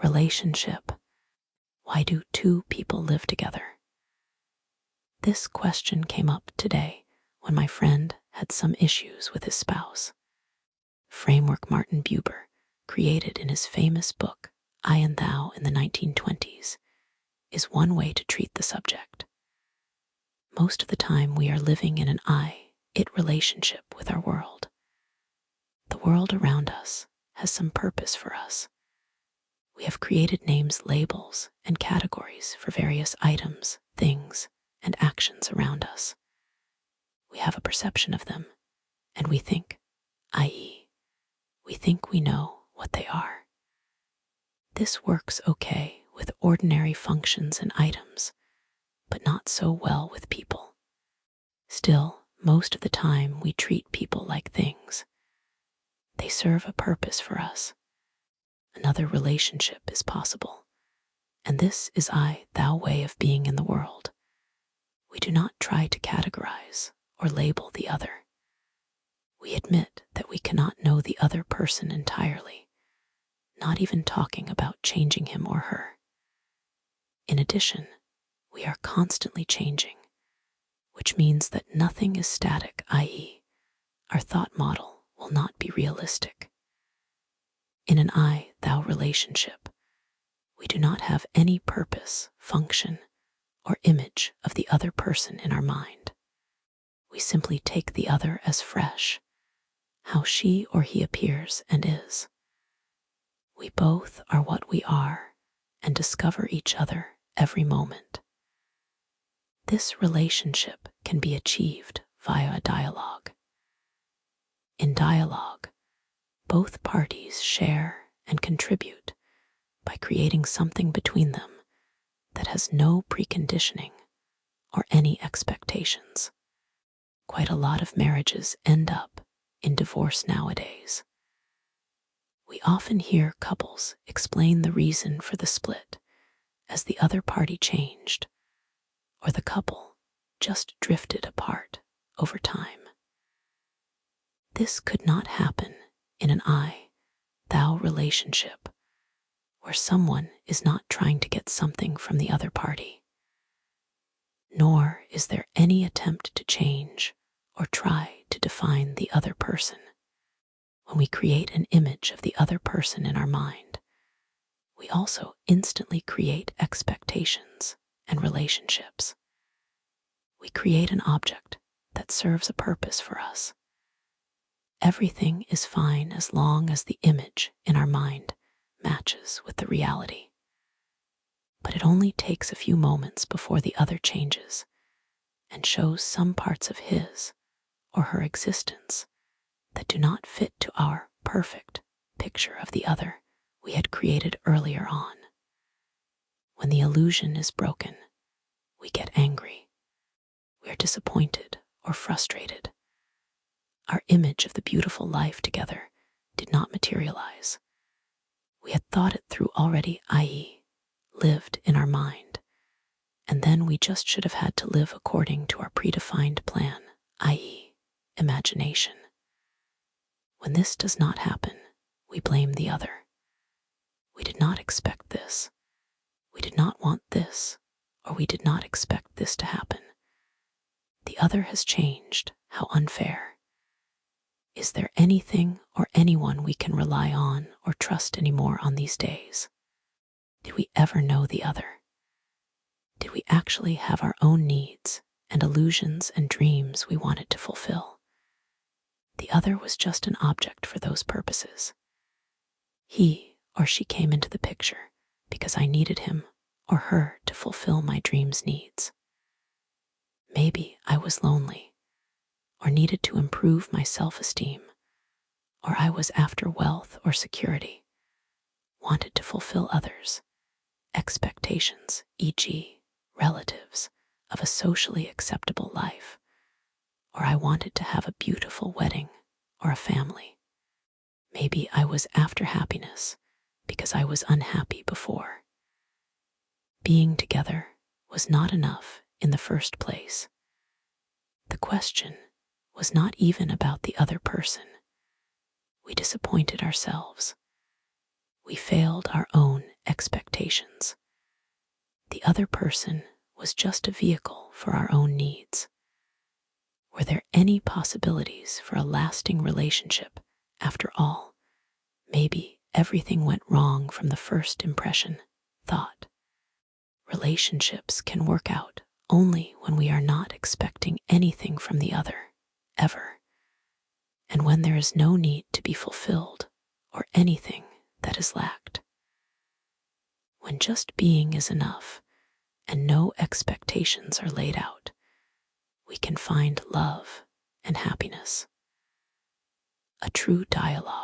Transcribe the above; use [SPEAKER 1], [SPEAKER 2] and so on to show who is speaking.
[SPEAKER 1] Relationship. Why do two people live together? This question came up today when my friend had some issues with his spouse. Framework Martin Buber, created in his famous book, I and Thou in the 1920s, is one way to treat the subject. Most of the time we are living in an I-it relationship with our world. The world around us has some purpose for us. We have created names, labels, and categories for various items, things, and actions around us. We have a perception of them, and we think, i.e., we think we know what they are. This works okay with ordinary functions and items, but not so well with people. Still, most of the time we treat people like things. They serve a purpose for us. Another relationship is possible, and this is I-thou way of being in the world. We do not try to categorize or label the other. We admit that we cannot know the other person entirely, not even talking about changing him or her. In addition, we are constantly changing, which means that nothing is static, i.e., our thought model will not be realistic. In an I-thou relationship, we do not have any purpose, function, or image of the other person in our mind. We simply take the other as fresh, how she or he appears and is. We both are what we are and discover each other every moment. This relationship can be achieved via a dialogue. In dialogue, both parties share and contribute by creating something between them that has no preconditioning or any expectations. Quite a lot of marriages end up in divorce nowadays. We often hear couples explain the reason for the split as the other party changed, or the couple just drifted apart over time. This could not happen in an I-thou relationship where someone is not trying to get something from the other party. Nor is there any attempt to change or try to define the other person. When we create an image of the other person in our mind, we also instantly create expectations and relationships. We create an object that serves a purpose for us. Everything is fine as long as the image in our mind matches with the reality. But it only takes a few moments before the other changes and shows some parts of his or her existence that do not fit to our perfect picture of the other we had created earlier on. When the illusion is broken, we get angry. We are disappointed or frustrated. Our image of the beautiful life together did not materialize. We had thought it through already, i.e., lived in our mind, and then we just should have had to live according to our predefined plan, i.e., imagination. When this does not happen, we blame the other. We did not expect this. We did not want this, or we did not expect this to happen. The other has changed. How unfair. Is there anything or anyone we can rely on or trust anymore on these days? Did we ever know the other? Did we actually have our own needs and illusions and dreams we wanted to fulfill? The other was just an object for those purposes. He or she came into the picture because I needed him or her to fulfill my dreams' needs. Maybe I was lonely, or needed to improve my self-esteem, or I was after wealth or security, wanted to fulfill others' expectations, e.g., relatives, of a socially acceptable life, or I wanted to have a beautiful wedding or a family. Maybe I was after happiness because I was unhappy before. Being together was not enough in the first place. The question was not even about the other person. We disappointed ourselves. We failed our own expectations. The other person was just a vehicle for our own needs. Were there any possibilities for a lasting relationship after all? Maybe everything went wrong from the first impression, thought. Relationships can work out only when we are not expecting anything from the other, ever, and when there is no need to be fulfilled or anything that is lacked. When just being is enough and no expectations are laid out, we can find love and happiness. A true dialogue